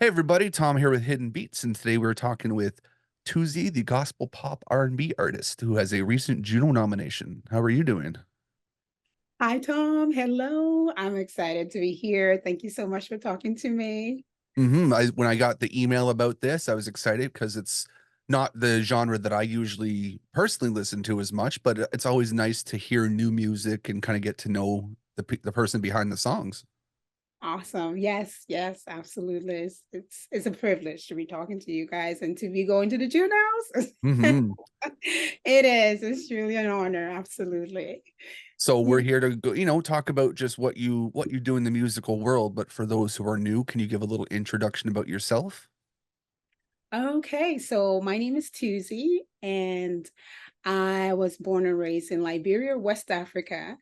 Hey everybody, Tom here with Hidden Beats, and today we're talking with Tuzee, the gospel pop R&B artist who has a recent Juno nomination. How are you doing? Hi, Tom. Hello. I'm excited to be here. Thank you so much for talking to me. When I got the email about this, I was excited because it's not the genre that I usually personally listen to as much, but it's always nice to hear new music and kind of get to know the person behind the songs. Awesome. Yes, yes, absolutely. It's a privilege to be talking to you guys and to be going to the Junos. hmm It is. It's truly an honor. Absolutely. So Yeah. we're here to go, talk about just what you do in the musical world. But for those who are new, can you give a little introduction about yourself? Okay. So my name is Tuzy, and I was born and raised in Liberia, West Africa.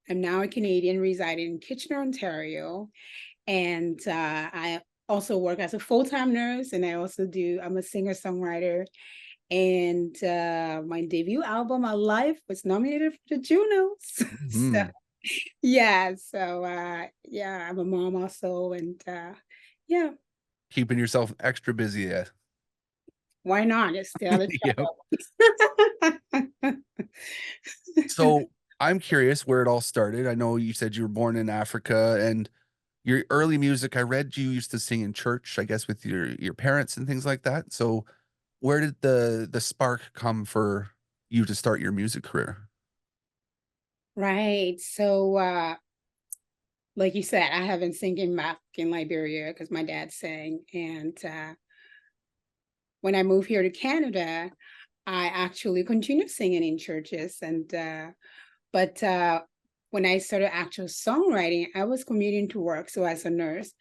I'm now a Canadian residing in Kitchener, Ontario. And I also work as a full-time nurse, and I'm a singer-songwriter. And my debut album, Alive, was nominated for the Junos. So hmm yeah, I'm a mom also. And yeah, Keeping yourself extra busy. Yeah. why not? Just stay on the Yep. travel. So I'm curious where it all started. I know you said you were born in Africa and your early music, I read you used to sing in church, I guess with your parents and things like that. So where did the spark come for you to start your music career? Right. So like you said, I have been singing back in Liberia because my dad sang. And when I moved here to Canada, I actually continued singing in churches. But when I started actual songwriting, I was commuting to work. So as a nurse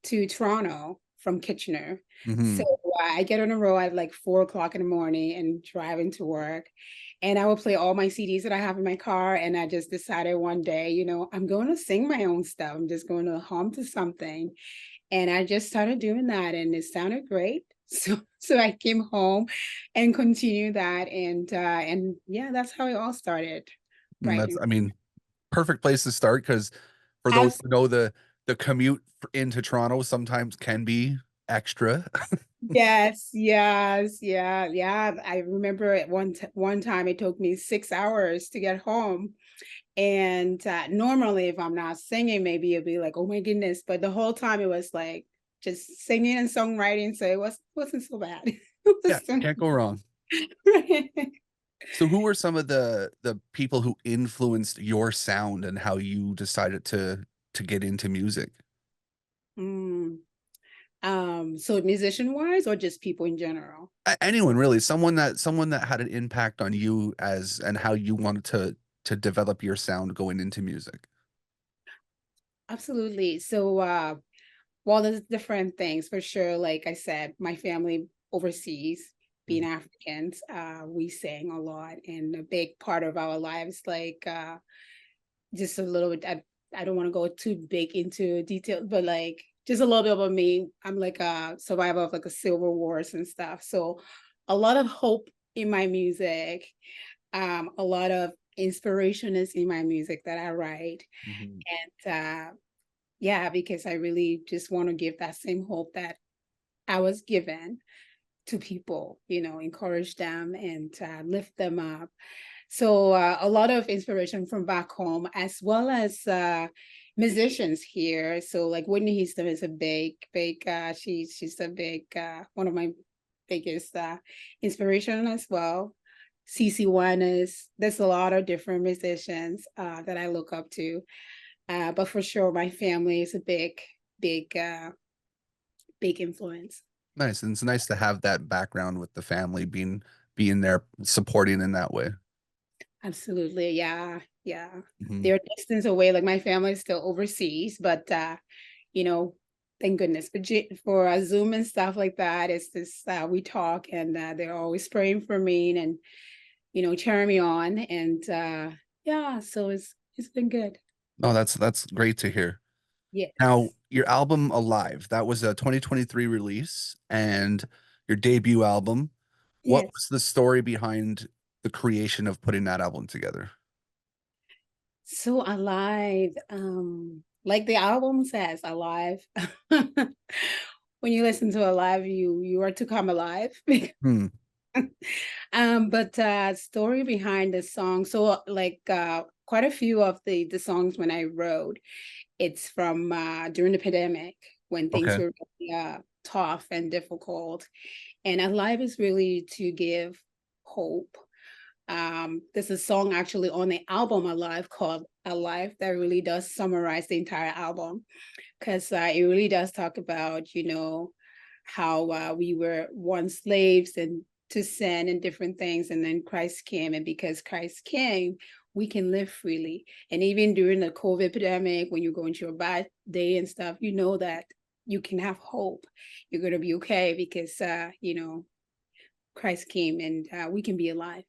to Toronto from Kitchener. So hmm I get on the road at like 4 o'clock in the morning and driving to work. And I would play all my CDs that I have in my car. And I just decided one day, I'm going to sing my own stuff. I'm just going to hum to something. And I just started doing that and it sounded great. So I came home and continued that. And yeah, that's how it all started. And Right. that's, I mean, perfect place to start because for those As who know the commute into Toronto sometimes can be extra. Yes, yes, yeah, yeah. I remember at one time it took me 6 hours to get home. And normally if I'm not singing, maybe it'd be like, oh my goodness. But the whole time it was like just singing and songwriting. So wasn't so bad. It Yeah, wasn't can't go wrong. So who were some of the people who influenced your sound and how you decided to get into music? Mm. So musician wise or just people in general? Anyone really, someone that had an impact on you as and how you wanted to develop your sound going into music. Absolutely. So well, there's different things for sure. Like I said, my family overseas, being Africans, we sang a lot, and a big part of our lives, like just a little bit. I don't want to go too big into detail, but like just a little bit about me. I'm like a survivor of like a civil wars and stuff. So a lot of hope in my music, a lot of inspiration is in my music that I write, Mhm. and yeah, because I really just want to give that same hope that I was given to people, encourage them and lift them up. So a lot of inspiration from back home, as well as musicians here. So like Whitney Houston is a big. She's a big one of my biggest inspiration as well. CC One is there's a lot of different musicians that I look up to. But for sure, my family is a big, big influence. Nice. And it's nice to have that background with the family being there supporting in that way. Absolutely. Yeah. Yeah. Mhm. They're distance away. Like my family is still overseas, but you know, thank goodness. But for Zoom and stuff like that, it's just we talk and they're always praying for me and cheering me on. And yeah, so it's been good. Oh, that's great to hear. Now, Yes. your album Alive, that was a 2023 release and your debut album. What Yes. was the story behind the creation of putting that album together? So alive. Like the album says, alive. when you listen to a live, you are to come alive. Hmm. But story behind the song. So like quite a few of the songs when I wrote, it's from during the pandemic when things Okay. were really, tough and difficult. And Alive is really to give hope. There's a song actually on the album Alive called Alive that really does summarize the entire album because it really does talk about, how we were once slaves and to sin and different things. And then Christ came. And because Christ came, we can live freely. And even during the COVID epidemic, when you're going through a bad day and stuff, you know that you can have hope. You're going to be okay because, Christ came and we can be alive.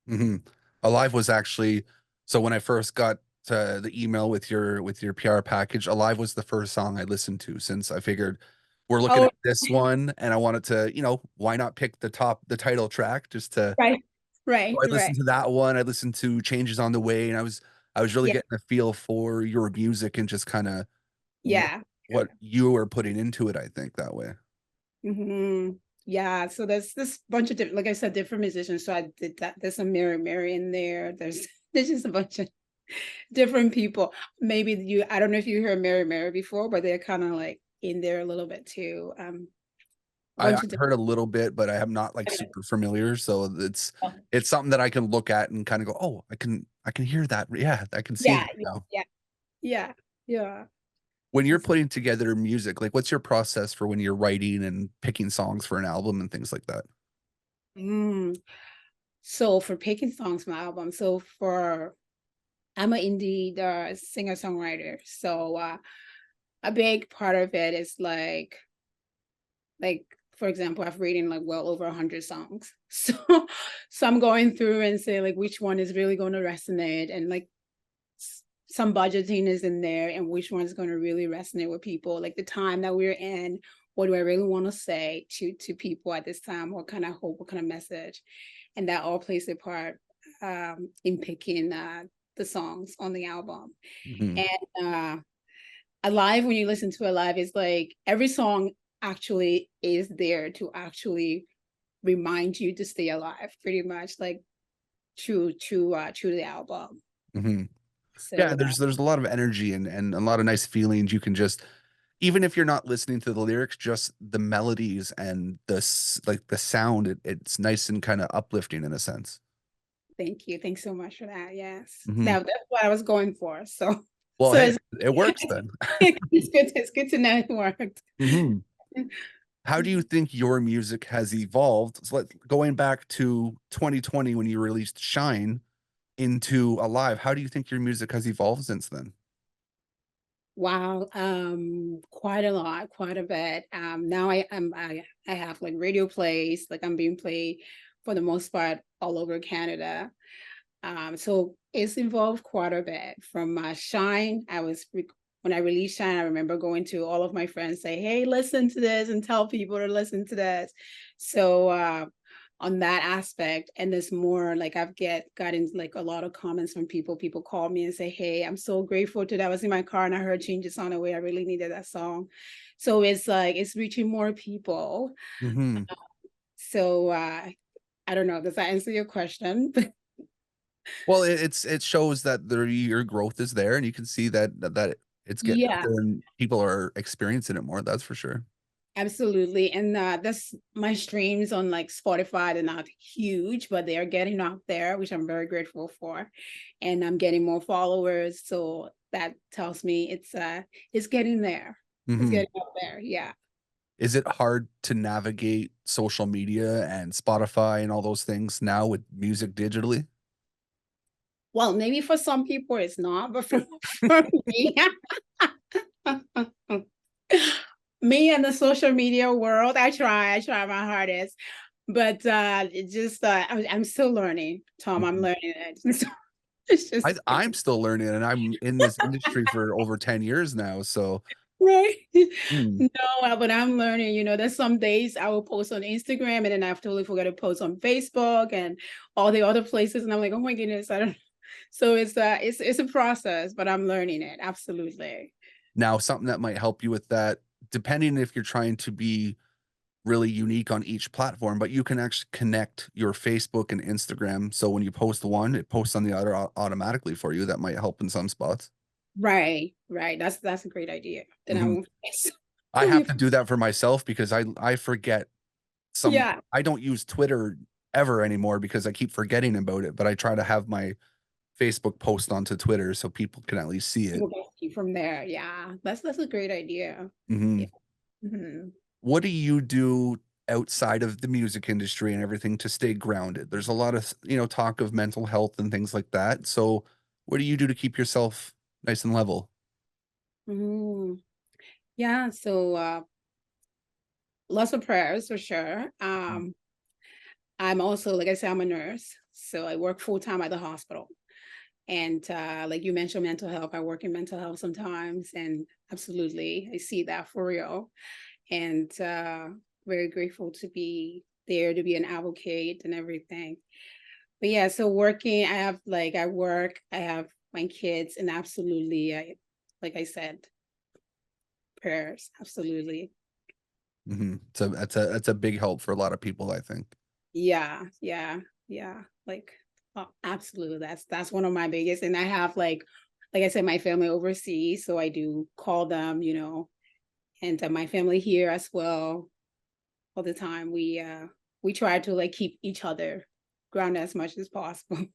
Hmm. Alive was actually, so when I first got the email with your PR package, Alive was the first song I listened to, since I figured we're looking Oh, at this one and I wanted to, why not pick the title track just to. right, So right, I right. listened to that one. I listened to Changes on the Way, and I was really Yeah, getting a feel for your music and just kind of what yeah. what you were putting into it, I think, that way. Hmm. Yeah, so there's this bunch of different, like I said, different musicians. So I did that. There's some Mary in there. There's there's just a bunch of different people. Maybe I don't know if you heard Mary before, but they're kind of like in there a little bit too. I've Bunch of heard a little bit, but I am not like different. super familiar. So it's something that I can look at and kind of go, oh, I can hear that. Yeah, I can see Yeah, that yeah, now. yeah, yeah, yeah. When you're It's- putting together music, like what's your process for when you're writing and picking songs for an album and things like that? Mm. So for picking songs for my album, I'm an indie singer songwriter. So a big part of it is like for example, I've written like well over 100 songs. So I'm going through and say like which one is really going to resonate and like some budgeting is in there and which one is going to really resonate with people, like the time that we're in. What do I really want to say to people at this time? What kind of hope, what kind of message? And that all plays a part in picking the songs on the album. Hmm. And Alive, when you listen to Alive, is like every song actually is there to actually remind you to stay alive, pretty much like true to the album. Hmm. Yeah, So there's a lot of energy and a lot of nice feelings. You can just, even if you're not listening to the lyrics, just the melodies and like the sound, it's nice and kind of uplifting in a sense. thank you. Thanks so much for that. Yes. Hmm. Now that's what I was going for. So Well, so hey, it's it works then. it's good to know it worked. Hmm. How do you think your music has evolved? So going back to 2020 when you released Shine into Alive, how do you think your music has evolved since then? Wow, quite a lot, quite a bit. Now I have like radio plays, like I'm being played for the most part all over Canada. So it's involved quite a bit. From Shine, when I released Shine, I remember going to all of my friends, say, "Hey, listen to this," and tell people to listen to this. So on that aspect, and there's more like gotten like a lot of comments from people. People call me and say, "Hey, I'm so grateful today. I was in my car and I heard Changes on the Way. I really needed that song." So it's like it's reaching more people. Hmm. So I don't know. Does that answer your question? Well, it shows that your growth is there, and you can see that it's getting out Yeah. there and people are experiencing it more. That's for sure. Absolutely. And that's my streams on like Spotify. They're not huge, but they are getting out there, which I'm very grateful for. And I'm getting more followers. So that tells me it's getting there. It's Hmm. getting out there. Yeah. Is it hard to navigate social media and Spotify and all those things now with music digitally? Well, maybe for some people it's not, but for me, me and the social media world, I try my hardest. But it just I'm still learning, Tom. I'm Mhm. learning it. So it's just I'm still learning, and I'm in this industry for over 10 years now. So, right. mm, No, but I'm learning. There's some days I will post on Instagram and then I totally forget to post on Facebook and all the other places. And I'm like, oh my goodness, I don't. So it's a process, but I'm learning it. Absolutely. now something that might help you with that. depending if you're trying to be really unique on each platform, but you can actually connect your Facebook and Instagram. So when you post one, it posts on the other automatically for you. That might help in some spots. Right, right. That's a great idea. Then I Mhm. won't forget. I have to do that for myself because I forget some. Yeah. I don't use Twitter ever anymore because I keep forgetting about it, but I try to have my Facebook post onto Twitter so people can at least see it. We'll get you from there. Yeah. That's a great idea. Yeah. Mhm. Mhm. What do you do outside of the music industry and everything to stay grounded? There's a lot of, talk of mental health and things like that. So, what do you do to keep yourself nice and level? Mm. Yeah. So lots of prayers for sure. Mm. I'm also, like I said, I'm a nurse. So I work full time at the hospital. And like you mentioned, mental health, I work in mental health sometimes. And absolutely, I see that for real. And very grateful to be there, to be an advocate and everything. But yeah, so working, I have like, I work, I have my kids, and absolutely, like I said, prayers, absolutely. So that's a big help for a lot of people, I think. Yeah, yeah, yeah. Like, oh, absolutely. That's one of my biggest. And I have like I said, my family overseas, so I do call them, and my family here as well. All the time, we try to like keep each other grounded as much as possible.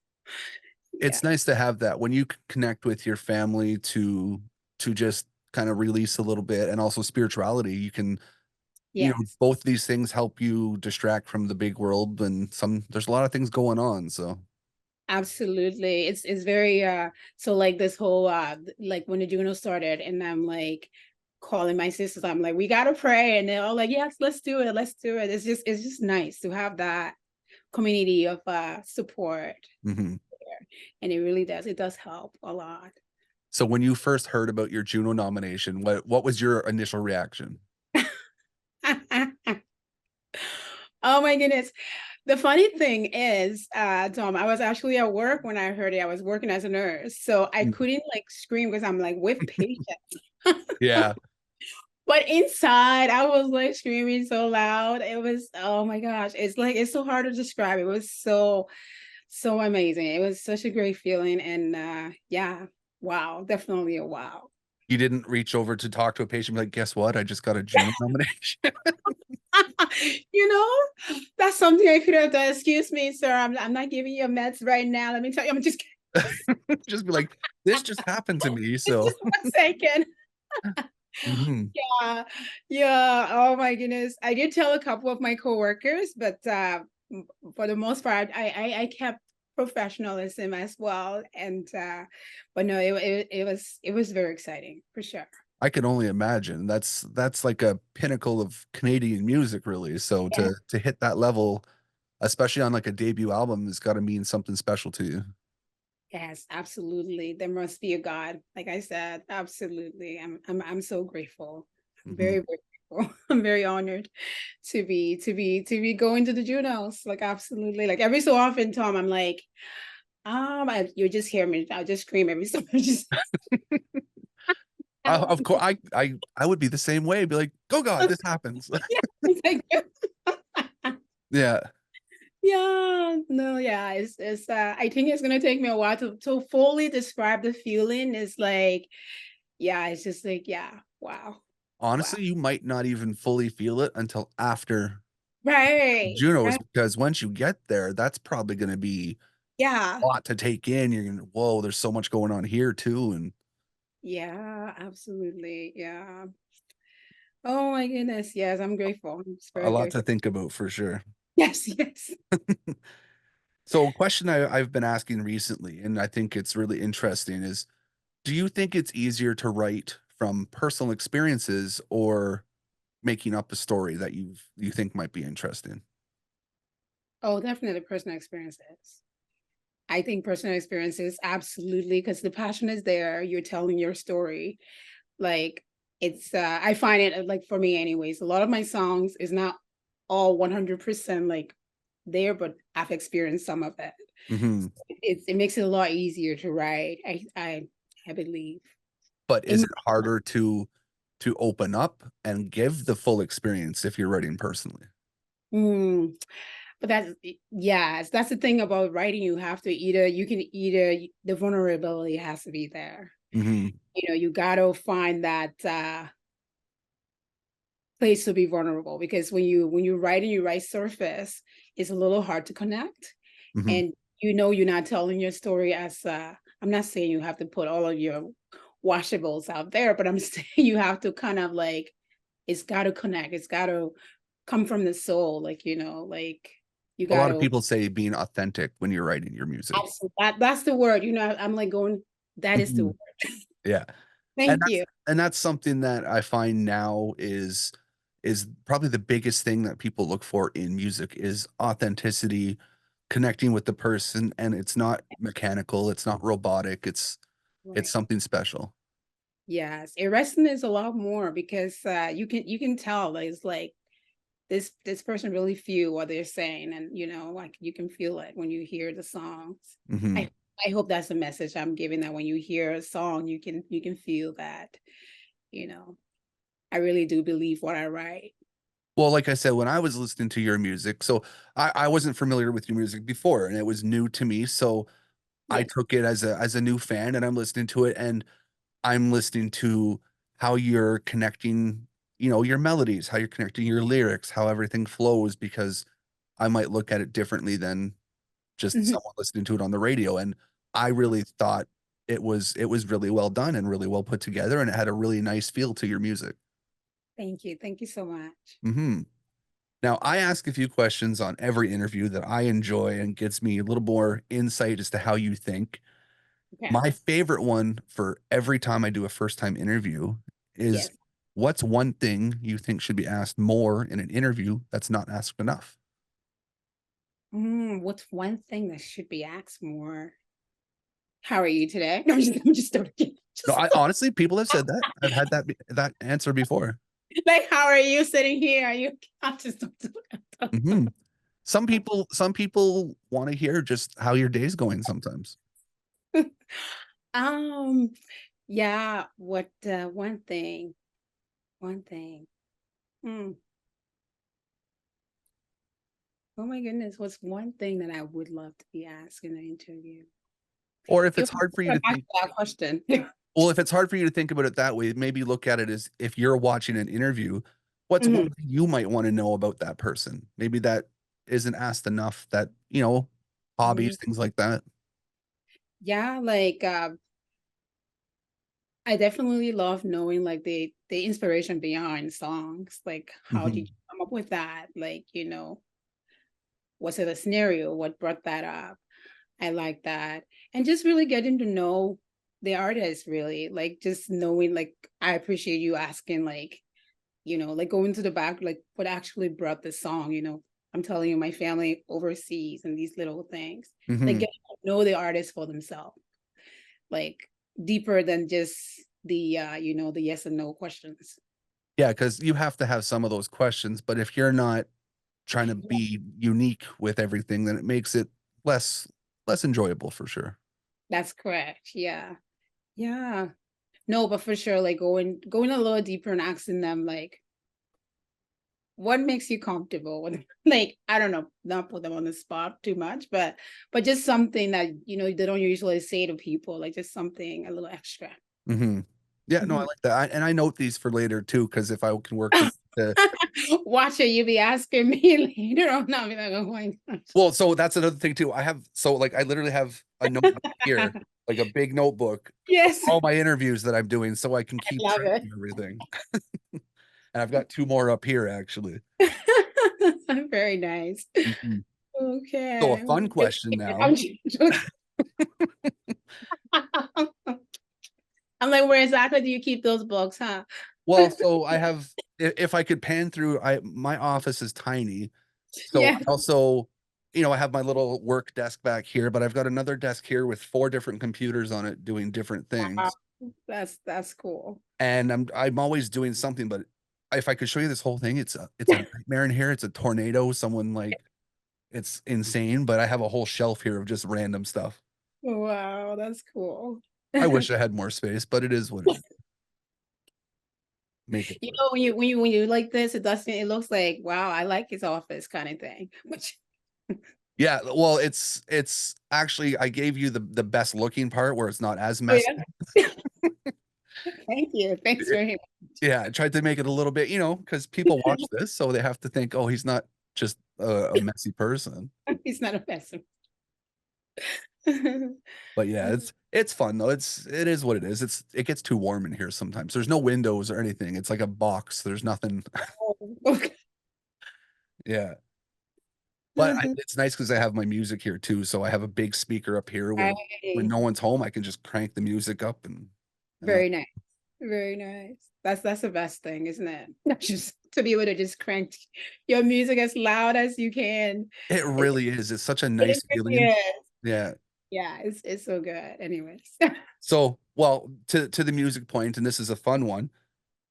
Yeah. It's nice to have that when you connect with your family to just kind of release a little bit, and also spirituality. You can, Yes. both these things help you distract from the big world, and there's a lot of things going on. So Absolutely. It's very so like this whole like when the Juno started and I'm like calling my sisters, I'm like, we gotta pray. And they're all like, yes, let's do it. Let's do it. It's just nice to have that community of support mhm. there. And it really does. It does help a lot. So when you first heard about your Juno nomination, what was your initial reaction? Oh my goodness. The funny thing is, Tom, I was actually at work when I heard it. I was working as a nurse. So I Mm. couldn't like scream because I'm like with patients. Yeah, But inside, I was like screaming so loud. It was, oh my gosh, it's like it's so hard to describe. It was so amazing. It was such a great feeling. And yeah, wow, definitely a wow. you didn't reach over to talk to a patient, like, guess what? I just got a Juno nomination. You know, that's something I could have done. Excuse me, sir. I'm not giving you meds right now. Let me tell you, I'm just Just be like, this just happened to me. it's So, just 1 second. mhm. Yeah, yeah. Oh my goodness. I did tell a couple of my coworkers, but for the most part, I kept professionalism as well. And but no, it was very exciting for sure. I can only imagine. That's like a pinnacle of Canadian music, really. So Yeah. to hit that level, especially on like a debut album, has got to mean something special to you. Yes, absolutely. There must be a God. Like I said, absolutely. I'm so grateful. I'm Mhm. very grateful. I'm very honored to be going to the Junos. Like absolutely. Like every so often, Tom, I'm like, you just hear me. I'll just scream every so just Of course, I would be the same way. Be like, "Go God, this happens." yeah, thank you. Yeah. Yeah, no, yeah, it's I think it's gonna take me a while to fully describe the feeling. It's like, yeah, it's just like, yeah, wow, wow. Honestly, you might not even fully feel it until after Right, Junos, right. because once you get there, that's probably gonna be Yeah, a lot to take in. You're gonna, whoa, there's so much going on here too, and yeah, absolutely. Yeah. Oh my goodness. Yes, I'm grateful. I'm just a very lot to grateful. think about for sure. Yes, yes. So a question I've been asking recently, and I think it's really interesting, is do you think it's easier to write from personal experiences or making up a story that you think might be interesting? Oh, definitely personal experiences. I think personal experiences, absolutely, because the passion is there. You're telling your story. Like it's I find it like for me anyways, a lot of my songs is not all 100% like there, but I've experienced some of it. Mhm. It makes it a lot easier to write. I believe. But is In it harder to open up and give the full experience if you're writing personally. Mm. But yes, that's the thing about writing. You have to the vulnerability has to be there. Hmm. You gotta find that place to be vulnerable, because when you write surface, it's a little hard to connect. Hmm. And you're not telling your story as I'm not saying you have to put all of your washables out there, but I'm saying you have to kind of like, it's got to connect. It's got to come from the soul, like, like you A got lot of to people say being authentic when you're writing your music. that's the word. I'm like going, that is the Mhm. word. Yeah. And Thank that's you. and that's something that I find now is probably the biggest thing that people look for in music is authenticity, connecting with the person, and it's not mechanical, it's not robotic, it's Right. something special. Yes, it resonates a lot more because you can tell that it's like this person really feel what they're saying, and like you can feel it when you hear the songs. Hmm. I I hope that's the message I'm giving, that when you hear a song, you can feel that, you know. I really do believe what I write. Well, like I said, when I was listening to your music, so I wasn't familiar with your music before, and it was new to me. So I Yeah. took it as a new fan, and I'm listening to it, and I'm listening to how you're connecting, your melodies, how you're connecting your lyrics, how everything flows, because I might look at it differently than just Mhm. someone listening to it on the radio. And I really thought it was really well done and really well put together, and it had a really nice feel to your music. Thank you. Thank you so much. Hmm. Now, I ask a few questions on every interview that I enjoy and gets me a little more insight as to how you think. Okay. My favorite one for every time I do a first time interview is, Yes. what's one thing you think should be asked more in an interview that's not asked enough? What's one thing that should be asked more? How are you today? No, I'm just joking. No, Just I honestly, people have said that. I've had that answer before. like, how are you sitting here? Are you? I'm just. Hmm. Some people want to hear just how your day's going sometimes. um. Yeah. What? One thing. One thing. Hmm. Oh my goodness. What's one thing that I would love to be asked in an interview? Or if You'll it's hard for you come to back think, to that question. well, if it's hard for you to think about it that way, maybe look at it as, if you're watching an interview, what's one Mhm. thing you might want to know about that person? Maybe that isn't asked enough, that, Mhm. hobbies, things like that. Yeah. Like. I definitely love knowing like the inspiration behind songs. Like, how did Hmm. you come up with that? Like, was it a scenario? What brought that up? I like that. And just really getting to know the artist, really. Like, just knowing, like, I appreciate you asking, like, like going to the back, like what actually brought the song, I'm telling you, my family overseas and these little things. Like, Hmm. getting to know the artist for themselves, like deeper than just the yes and no questions. Yeah, because you have to have some of those questions, but if you're not trying to be unique with everything, then it makes it less less enjoyable for sure. That's correct. Yeah. Yeah. No, but for sure, like going a little deeper and asking them, like, what makes you comfortable with, like, I don't know, not put them on the spot too much, but just something that they don't usually say to people, like just something a little extra. Hmm. Yeah, no, I Mhm. like that. And I note these for later too, because if I can work them to, Watch it, you be asking me later on. I'll be like, oh my gosh. well, so that's another thing too. Like I literally have a notebook here, like a big notebook of Yes, all my interviews that I'm doing so I can I keep love track it. of everything. And I've got two more up here actually. Very nice. Mhm. So a Okay. fun question now. I'm I'm like, where exactly do you keep those books, huh? Well, so I have, if I could pan through, my office is tiny. So I Yeah. also, I have my little work desk back here, but I've got another desk here with four different computers on it doing different Wow. things. That's cool. And I'm always doing something, but if I could show you this whole thing, it's a nightmare in here. It's a tornado. Someone like, it's insane, but I have a whole shelf here of just random stuff. Wow, that's cool. I wish I had more space, but it is what it is. make it You work. know, when you like this, it doesn't. It looks like, wow, I like his office kind of thing. Which, Yeah, well, it's actually I gave you the best looking part where it's not as oh messy. yeah. Thank you. Thanks Y- very Yeah, I tried to make it a little bit, because people much. watch this, so they have to think, oh, he's not just a messy person. He's not a person. But yeah, it's fun though. It is what it is. It gets too warm in here sometimes. There's no windows or anything. It's like a box. There's nothing. Okay. Yeah. But it's nice because I have my music here too. So I have a big speaker up here where when Right. no one's home, I can just crank the music up and Very nice. Very nice. That's the best thing, isn't it? Just to be able to just crank your music as loud as you can. it It, really is. It's such a it nice really feeling. is. Yeah. Yeah, it's so good. Anyways. So, well, to the music point, and this is a fun one.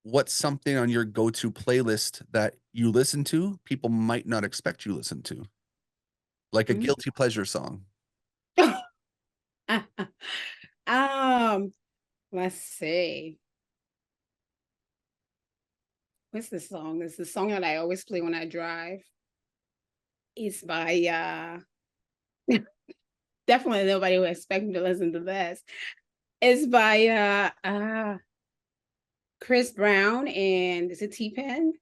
What's something on your go-to playlist that you listen to, people might not expect you listen to? Like a Mm. guilty pleasure song. Um, let's see. What's the song? It's the song that I always play when I drive. It's by definitely nobody would expect me to listen to this. It's by Chris Brown and is it T-Pen?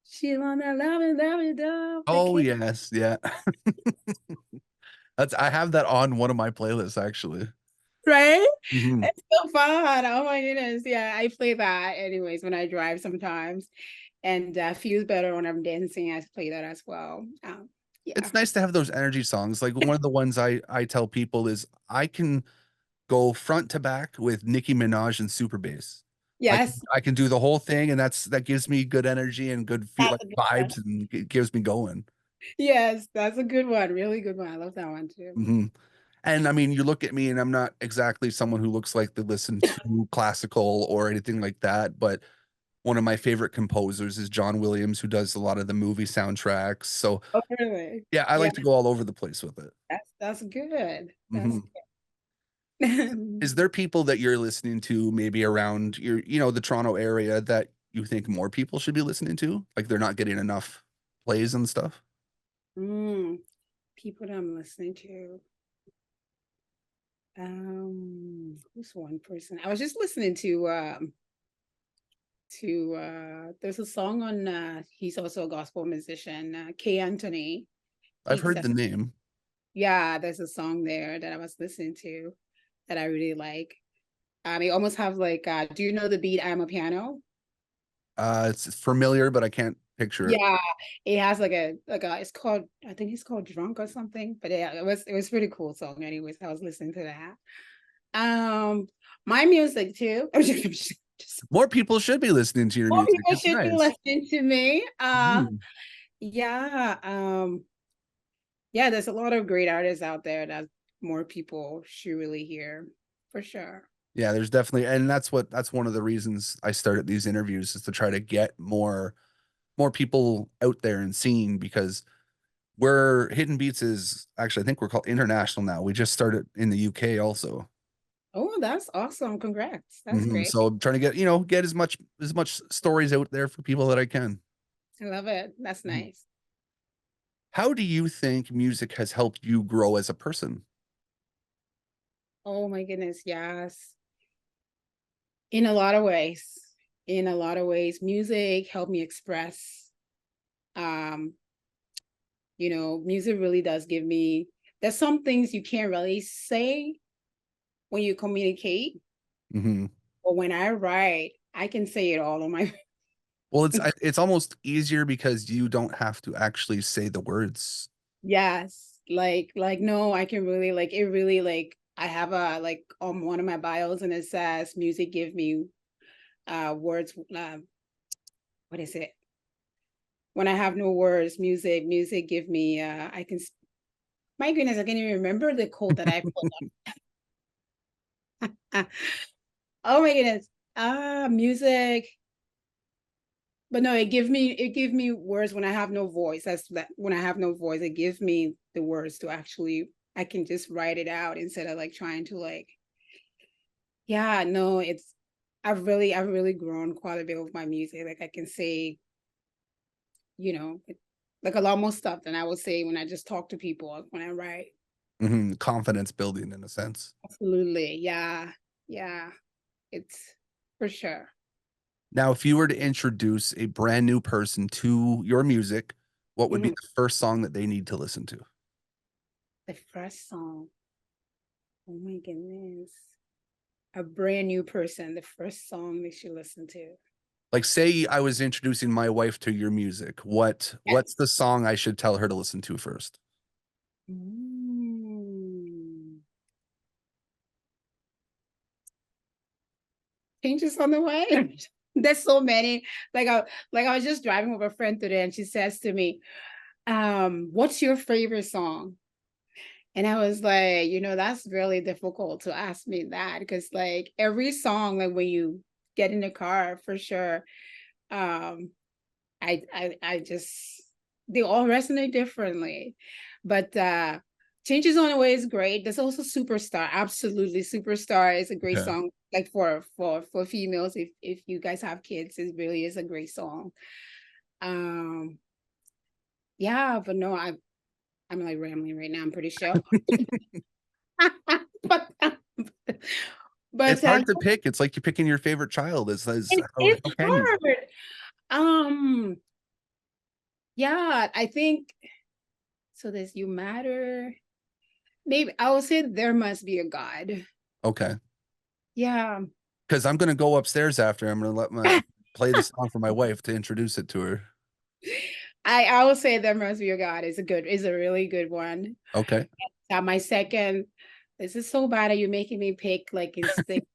She on that love it dove, the Oh kid, yes, yeah. That's I have that on one of my playlists actually. right? Mhm. It's so fun. Oh my goodness. Yeah, I play that anyways when I drive sometimes. And feels better when I'm dancing. I play that as well. Yeah. It's nice to have those energy songs. Like one of the ones I tell people is I can go front to back with Nicki Minaj and super bass. Yes, I can do the whole thing, and that gives me good energy and good feel that's like a good one. vibes, and it gives me going. Yes, that's a good one. Really good one. I love that one too. Mhm. And I mean, you look at me, and I'm not exactly someone who looks like they listen to classical or anything like that, but one of my favorite composers is John Williams, who does a lot of the movie soundtracks. So Oh, really? yeah, I Yeah, like to go all over the place with it. that's good. That's Mhm. good. Is there people that you're listening to maybe around the Toronto area that you think more people should be listening to? Like they're not getting enough plays and stuff? Mm, people that I'm listening to. Who's one person? I was just listening to there's a song on he's also a gospel musician, K Anthony. I've He's heard the name. yeah, there's a song there that I was listening to that I really like. They almost have like do you know the beat I'm a piano? It's familiar, but I can't picture it. Yeah, it has like a it's called I think it's called Drunk or something. But yeah, it was pretty cool song anyways. I was listening to that. My music too. Just More people should be listening to your more music. people It's should be nice. listening to me. Mhm. Yeah, yeah, there's a lot of great artists out there that more people should really hear for sure. Yeah, there's definitely, and that's one of the reasons I started these interviews is to try to get more people out there and seen because we're Hidden Beats is actually I think we're called international now. We just started in the UK also. Oh, that's awesome. Congrats. That's great. So I'm trying to get as much stories out there for people that I can. I love it. That's Mhm. nice. How do you think music has helped you grow as a person? Oh my goodness, yes. In a lot of ways. In a lot of ways, music helped me express. Um, music really does give me there's some things you can't really say when you communicate, Hmm. but when I write, I can say it all on my Well, it's almost easier because you don't have to actually say the words. yes. Like no, I can really like it really like I have a like on one of my bios and it says music give me words what is it? When I have no words, music give me my goodness, I can't even remember the quote that I put on. Oh my goodness. Music. But no, it give me words when I have no voice. That's that when I have no voice, it gives me the words to actually I can just write it out instead of like trying to like, yeah, no, I've really grown quite a bit with my music. Like I can say, like a lot more stuff than I would say when I just talk to people when I write. Confidence building in a sense. Absolutely. Yeah. Yeah. It's for sure. Now, if you were to introduce a brand new person to your music, what would be Mhm. the first song that they need to listen to? The first song. Oh my goodness. A brand new person, the first song they should listen to. Like, say I was introducing my wife to your music. What's Yes. the song I should tell her to listen to first? Mm. Changes on the way. There's so many. Like I was just driving with a friend today and she says to me, what's your favorite song? And I was like, that's really difficult to ask me that because like every song, like when you get in the car for sure, um, I just they all resonate differently. But Changes on the Way is great. There's also Superstar. Absolutely. Superstar is a great Okay. song, like for females, if you guys have kids, it really is a great song. Um, yeah, but no, I'm like rambling right now, I'm pretty sure. but It's but hard to pick. It's like you're picking your favorite child. How it's can you? hard. Um, yeah, I think so. There's You Matter. Maybe I would say There Must Be a God. Okay. Yeah. Because I'm gonna go upstairs after. I'm gonna let my play the song for my wife to introduce it to her. I would say There Must Be a God is a really good one. Okay. My second, this is so bad that you're making me pick like instinct.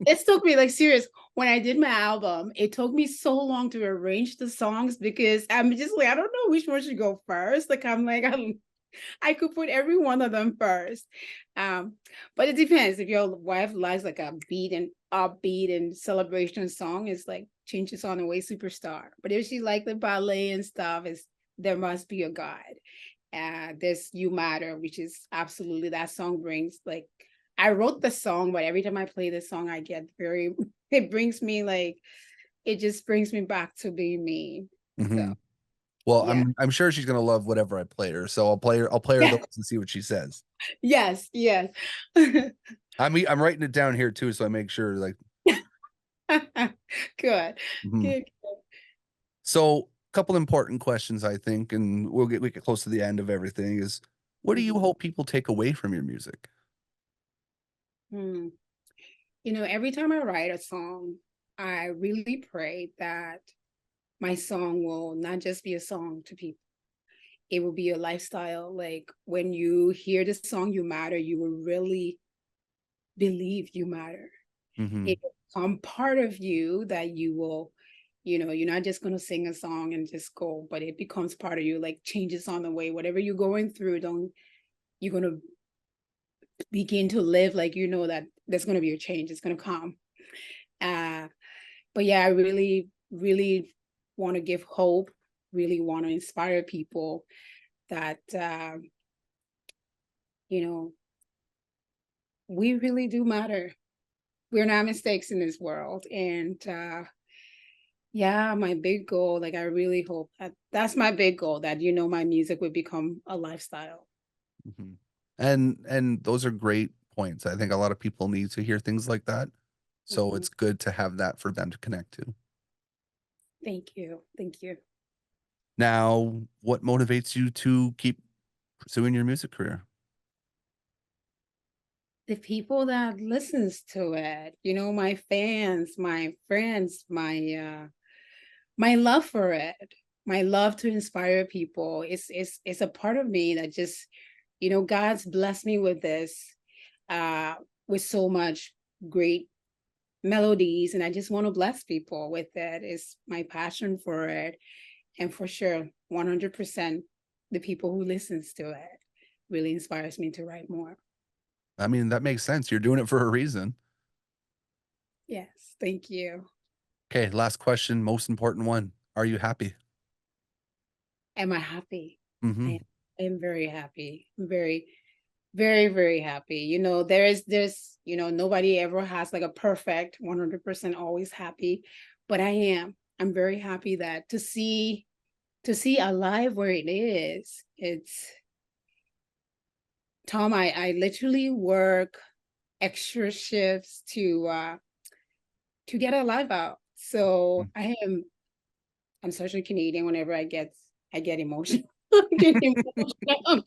This took me like serious. When I did my album, it took me so long to arrange the songs because I'm just like, I don't know which one should go first. Like I could put every one of them first. Um, but it depends. If your wife likes like a beat and upbeat and celebration song, it's like Changes on the Way Superstar. But if she like the ballet and stuff, it's There Must Be a God. There's You Matter, which is absolutely that song brings like I wrote the song, but every time I play this song, I get very it brings me like it just brings me back to being me. So Mhm. Well, yeah. I'm sure she's gonna love whatever I play her. So I'll play her those Yeah. and see what she says. Yes, yes. I'm writing it down here too, so I make sure like Good. mhm. Good. So a couple important questions I think, and we get close to the end of everything is what do you Mhm. hope people take away from your music? Hmm. Every time I write a song, I really pray that my song will not just be a song to people. It will be a lifestyle. Like when you hear the song You Matter, you will really believe you matter. Hmm. It will become part of you that you will, you're not just going to sing a song and just go, but it becomes part of you, like Changes on the Way. Whatever you're going through, don't you're going to begin to live like that there's going to be a change. It's going to come. Uh, but yeah, I really, really want to give hope, really want to inspire people that, you know, we really do matter. We're not mistakes in this world. And yeah, my big goal, like I really hope that's my big goal that, my music would become a lifestyle. Hmm. And those are great points. I think a lot of people need to hear things like that. So Mhm. it's good to have that for them to connect to. Thank you. Thank you. Now, what motivates you to keep pursuing your music career? The people that listens to it, my fans, my friends, my love for it, my love to inspire people. It's a part of me that just, God's blessed me with this, uh, with so much great melodies, and I just want to bless people with it. It's my passion for it, and for sure, 100%, the people who listens to it really inspires me to write more. I mean, that makes sense. You're doing it for a reason. Yes, thank you. Okay, last question, most important one. Are you happy? Am I happy? I Hmm. am very happy. I'm very. Very, very happy. You know, there's, you know, nobody ever has like a perfect 100% always happy, but I am. I'm very happy that to see Alive where it is. It's Tom, I literally work extra shifts to get Alive out. So Mm. I'm such a Canadian whenever I get emotional. I get emotional.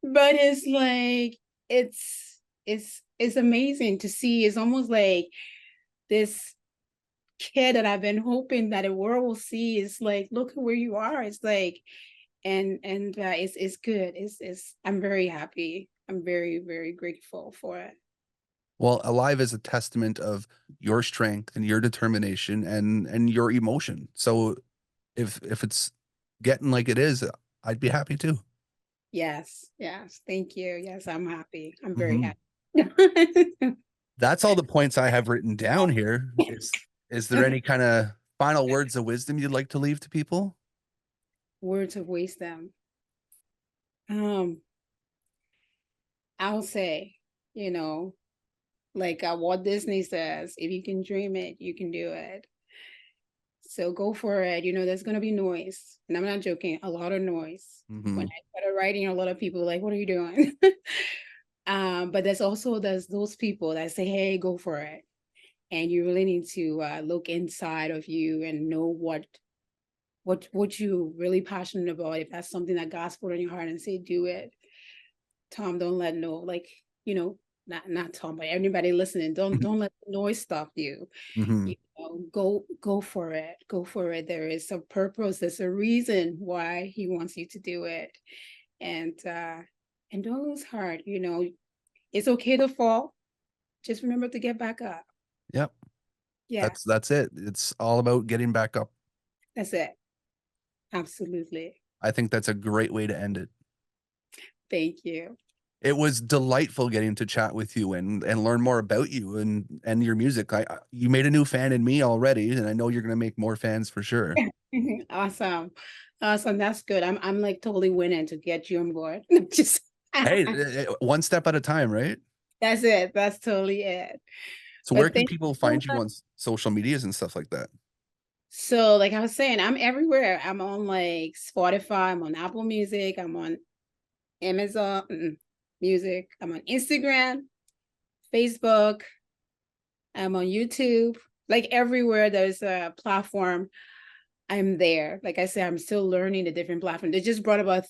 But it's like it's amazing to see. It's almost like this kid that I've been hoping that the world will see is like, look at where you are. It's like, and it's good. It's I'm very happy. I'm very, very grateful for it. Well, Alive is a testament of your strength and your determination and your emotion. So if it's getting like it is, I'd be happy too. Yes, yes. Thank you. Yes, I'm happy. I'm very Mhm. happy. That's all the points I have written down here. Is there any kind of final words of wisdom you'd like to leave to people? Words of wisdom. Um, I'll say, you know, like Walt Disney says, if you can dream it, you can do it. So go for it. You know, there's gonna be noise, and I'm not joking. A lot of noise. When Hmm. I started writing, a lot of people were like, "What are you doing?" But there's those people that say, "Hey, go for it," and you really need to look inside of you and know what you really passionate about. If that's something that God's put on your heart, and say, "Do it." Tom, don't let no like you know not Tom, but everybody listening. Don't let the noise stop you. Hmm. You know, go for it. Go for it. There is a purpose. There's a reason why he wants you to do it, and don't lose heart. You know, it's okay to fall. Just remember to get back up. Yep. Yeah, That's it. It's all about getting back up. that's it. Absolutely. I think that's a great way to end it. Thank you. It was delightful getting to chat with you and learn more about you and your music. You made a new fan in me already, and I know you're gonna make more fans for sure. Awesome. Awesome. That's good. I'm like totally winning to get you on board. Just Hey, one step at a time, right? that's it. That's totally it. So where But can thank people you so find you much. on social medias and stuff like that? So, like I was saying, I'm everywhere. I'm on like Spotify, I'm on Apple Music, I'm on Amazon Music, I'm on Instagram, Facebook, I'm on YouTube. Like everywhere there's a platform, I'm there. Like I said, I'm still learning the different platforms. They just brought about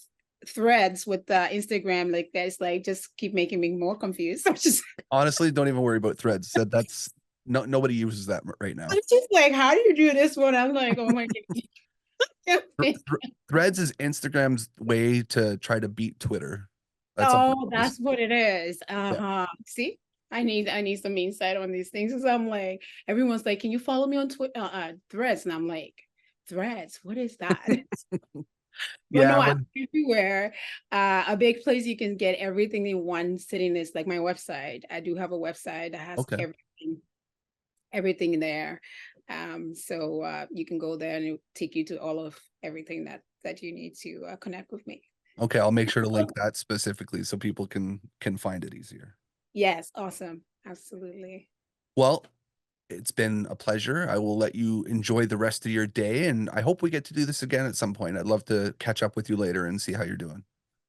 threads with Instagram, like that's like just keep making me more confused. Honestly, don't even worry about threads. That's no nobody uses that right now. I'm just like, how do you do this one? I'm like, oh my god. Threads is Instagram's way to try to beat Twitter. That's all Oh, it is. that's what it is. Yeah. Uh-huh. See, I need some insight on these things. Because I'm like, everyone's like, can you follow me on Twitter, Threads? And I'm like, Threads, what is that? But no, Yeah, I'm when everywhere. A big place you can get everything in one sitting is like my website. I do have a website that has okay. everything in there. So you can go there and it'll take you to all of everything that you need to connect with me. Okay, I'll make sure to link that specifically so people can find it easier. Yes, awesome. Absolutely. Well, it's been a pleasure. I will let you enjoy the rest of your day, and I hope we get to do this again at some point. I'd love to catch up with you later and see how you're doing.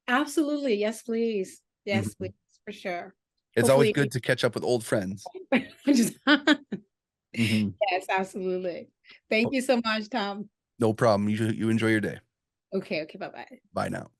Absolutely. Yes, please. Yes, Mhm. please, for sure. It's always Hopefully, good to catch up with old friends. just Mhm. yes, absolutely. Thank Oh, you so much, Tom. no problem. You enjoy your day. Okay, okay, bye-bye. Bye now.